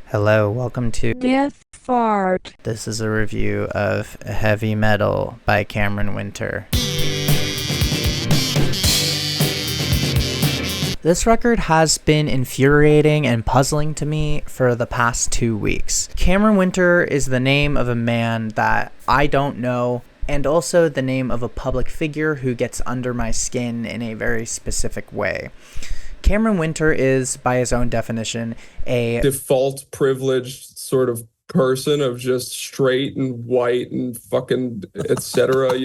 Hello, welcome to deathf4rt. This is a review of Heavy Metal by Cameron Winter. This record has been infuriating and puzzling to me for the past 2 weeks. Cameron Winter is the name of a man that I don't know, and also the name of a public figure who gets under my skin in a very specific way. Cameron Winter is, by his own definition, a default privileged sort of person of just straight and white and fucking etc.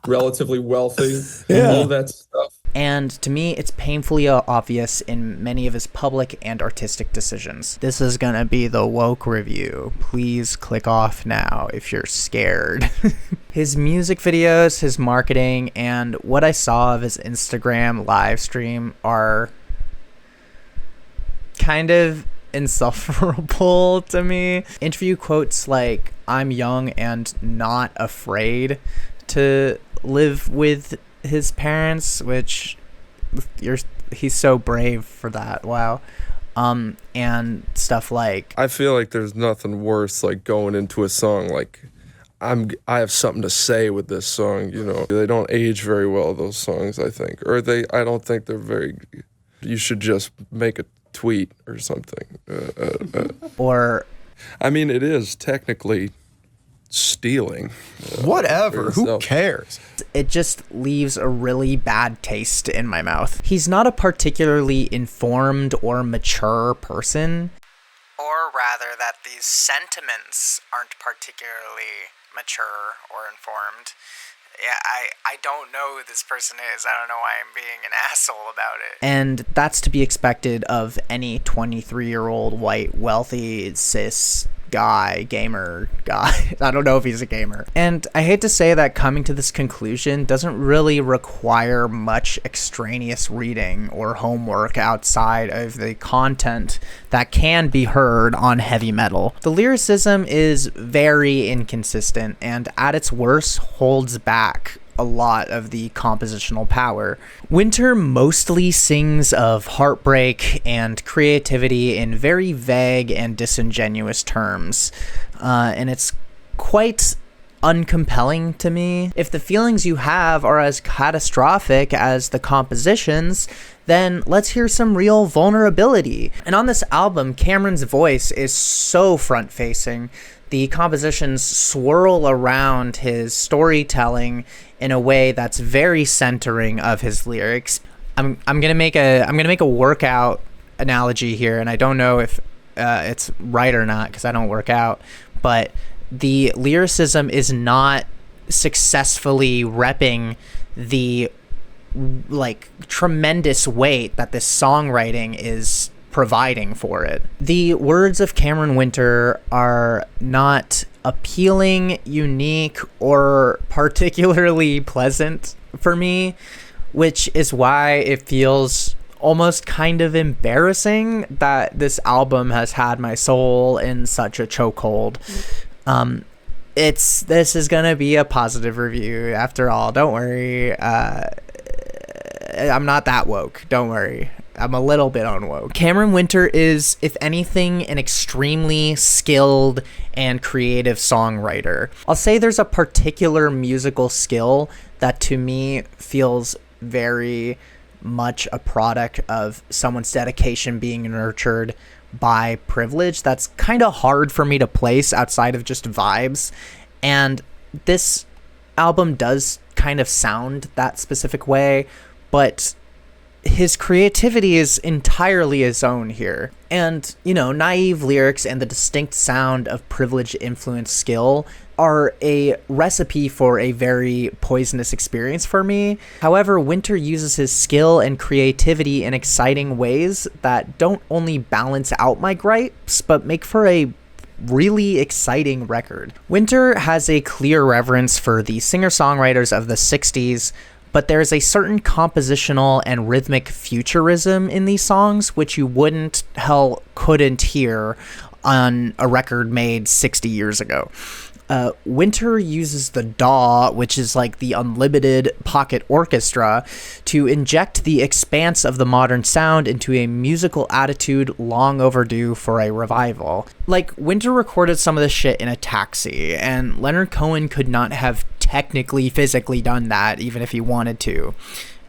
Relatively wealthy, all that stuff. And to me, it's painfully obvious in many of his public and artistic decisions. This is gonna be the woke review. Please click off now if you're scared. His music videos, his marketing, and what I saw of his Instagram live stream are kind of insufferable to me. Interview quotes like, "I'm young and not afraid to live with his parents," which he's so brave for that. Wow. And stuff like, I feel like there's nothing worse like going into a song like I have something to say with this song. They don't age very well, those songs, I think, or I don't think they're very. You should just make a tweet or something. or I mean, it is technically stealing. Whatever, who cares? It just leaves a really bad taste in my mouth. He's not a particularly informed or mature person. Or rather, that these sentiments aren't particularly mature or informed. Yeah, I don't know who this person is. I don't know why I'm being an asshole about it. And that's to be expected of any 23-year-old white, wealthy, cis gamer guy. I don't know if he's a gamer. And I hate to say that coming to this conclusion doesn't really require much extraneous reading or homework outside of the content that can be heard on heavy metal. The lyricism is very inconsistent and at its worst holds back a lot of the compositional power. Winter mostly sings of heartbreak and creativity in very vague and disingenuous terms, and it's quite uncompelling to me. If the feelings you have are as catastrophic as the compositions, then let's hear some real vulnerability. And on this album, Cameron's voice is so front-facing. The compositions swirl around his storytelling in a way that's very centering of his lyrics. I'm gonna make a workout analogy here, and I don't know if it's right or not because I don't work out, but the lyricism is not successfully repping the tremendous weight that this songwriting is providing for it. The words of Cameron Winter are not appealing, unique, or particularly pleasant for me, which is why it feels almost kind of embarrassing that this album has had my soul in such a chokehold. This is gonna be a positive review after all. Don't worry. I'm not that woke. Don't worry. I'm a little bit unwoke. Cameron Winter is, if anything, an extremely skilled and creative songwriter. I'll say there's a particular musical skill that to me feels very much a product of someone's dedication being nurtured by privilege. That's kind of hard for me to place outside of just vibes. And this album does kind of sound that specific way, but his creativity is entirely his own here. And, naive lyrics and the distinct sound of privileged influence skill are a recipe for a very poisonous experience for me. However, Winter uses his skill and creativity in exciting ways that don't only balance out my gripes, but make for a really exciting record. Winter has a clear reverence for the singer-songwriters of the 60s, but there's a certain compositional and rhythmic futurism in these songs which you couldn't hear on a record made 60 years ago. Winter uses the DAW, which is like the unlimited pocket orchestra, to inject the expanse of the modern sound into a musical attitude long overdue for a revival. Like, Winter recorded some of this shit in a taxi, and Leonard Cohen could not have technically, physically done that, even if he wanted to.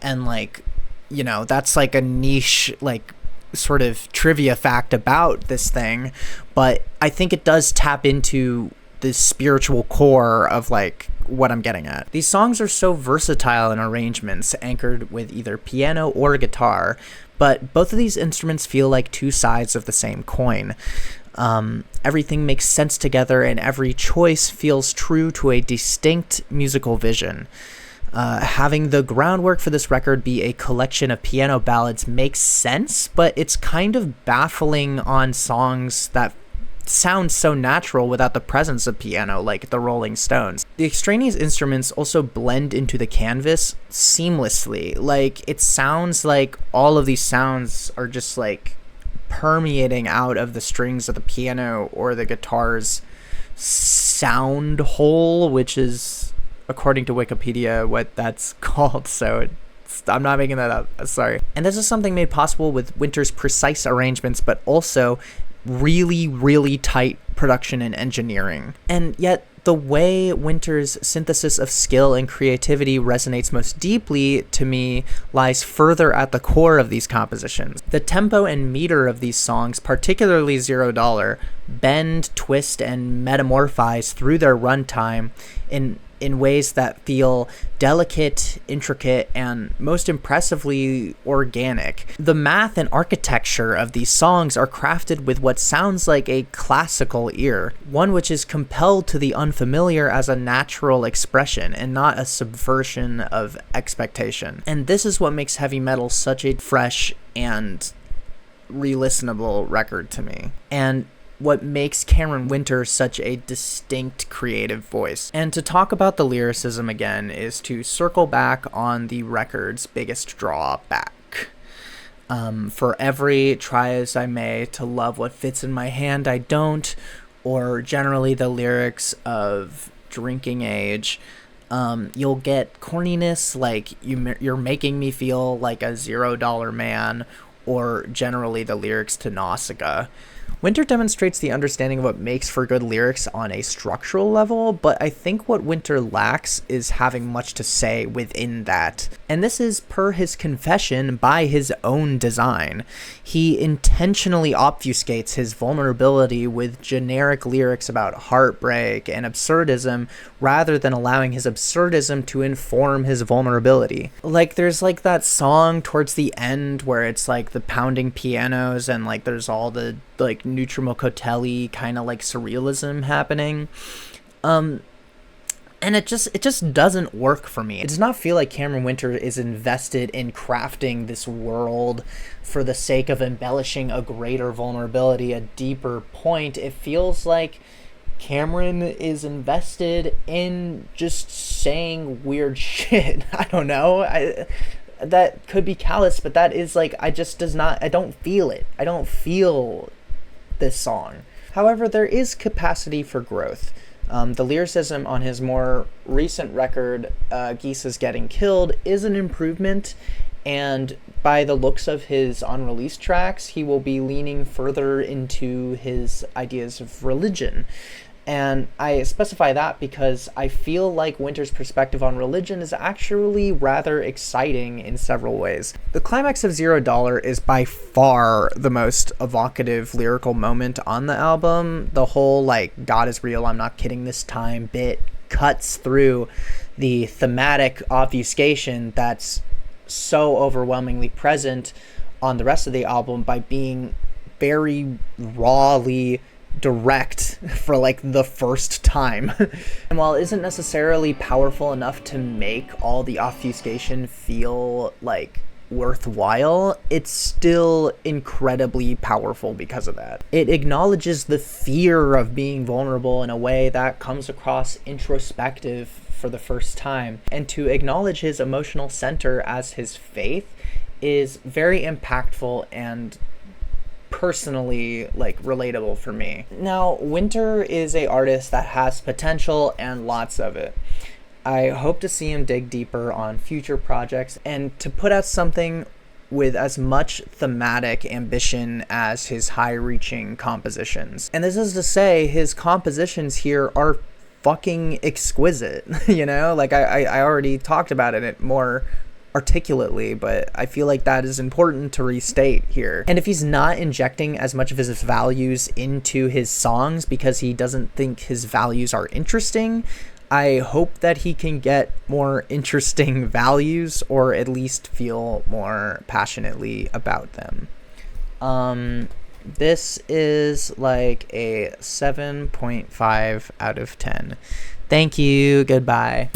And, like, you know, that's like a niche, like, sort of trivia fact about this thing, but I think it does tap into the spiritual core of like what I'm getting at. These songs are so versatile in arrangements, anchored with either piano or guitar, but both of these instruments feel like two sides of the same coin. Everything makes sense together, and every choice feels true to a distinct musical vision. Having the groundwork for this record be a collection of piano ballads makes sense, but it's kind of baffling on songs that sound so natural without the presence of piano, like the Rolling Stones. The extraneous instruments also blend into the canvas seamlessly. Like, it sounds like all of these sounds are just like permeating out of the strings of the piano or the guitar's sound hole, which is, according to Wikipedia, what that's called. So I'm not making that up. Sorry. And this is something made possible with Winter's precise arrangements, but also really, really tight production and engineering. And yet, the way Winter's synthesis of skill and creativity resonates most deeply to me lies further at the core of these compositions. The tempo and meter of these songs, particularly $0, bend, twist, and metamorphize through their runtime in ways that feel delicate, intricate, and most impressively organic. The math and architecture of these songs are crafted with what sounds like a classical ear, one which is compelled to the unfamiliar as a natural expression and not a subversion of expectation. And this is what makes heavy metal such a fresh and re-listenable record to me, and what makes Cameron Winter such a distinct creative voice. And to talk about the lyricism again is to circle back on the record's biggest drawback. For every try as I may to love what fits in my hand, I don't, or generally the lyrics of Drinking Age, you'll get corniness like you're making me feel like a $0 man, or generally the lyrics to Nausicaa. Winter demonstrates the understanding of what makes for good lyrics on a structural level, but I think what Winter lacks is having much to say within that. And this is, per his confession, by his own design. He intentionally obfuscates his vulnerability with generic lyrics about heartbreak and absurdism, rather than allowing his absurdism to inform his vulnerability. Like, there's like that song towards the end where it's like the pounding pianos and like there's all the like Nutrimocotelli kind of like surrealism happening, and it just doesn't work for me. It does not feel like Cameron Winter is invested in crafting this world for the sake of embellishing a greater vulnerability, a deeper point. It feels like Cameron is invested in just saying weird shit. I don't know. That could be callous, but that is like, I don't feel it. I don't feel this song. However, there is capacity for growth. The lyricism on his more recent record, Geese is Getting Killed, is an improvement, and by the looks of his unreleased tracks, he will be leaning further into his ideas of religion. And I specify that because I feel like Winter's perspective on religion is actually rather exciting in several ways. The climax of $0 is by far the most evocative lyrical moment on the album. The whole, like, God is real, I'm not kidding this time bit cuts through the thematic obfuscation that's so overwhelmingly present on the rest of the album by being very rawly direct for like the first time. And while it isn't necessarily powerful enough to make all the obfuscation feel like worthwhile, it's still incredibly powerful because of that. It acknowledges the fear of being vulnerable in a way that comes across introspective for the first time, and to acknowledge his emotional center as his faith is very impactful and personally like relatable for me. Now, Winter is a artist that has potential and lots of it. I hope to see him dig deeper on future projects and to put out something with as much thematic ambition as his high-reaching compositions. And this is to say, his compositions here are fucking exquisite, you know? Like, I already talked about it more articulately, but I feel like that is important to restate here. And if he's not injecting as much of his values into his songs because he doesn't think his values are interesting, I hope that he can get more interesting values, or at least feel more passionately about them. This is like a 7.5 out of 10. Thank you. Goodbye.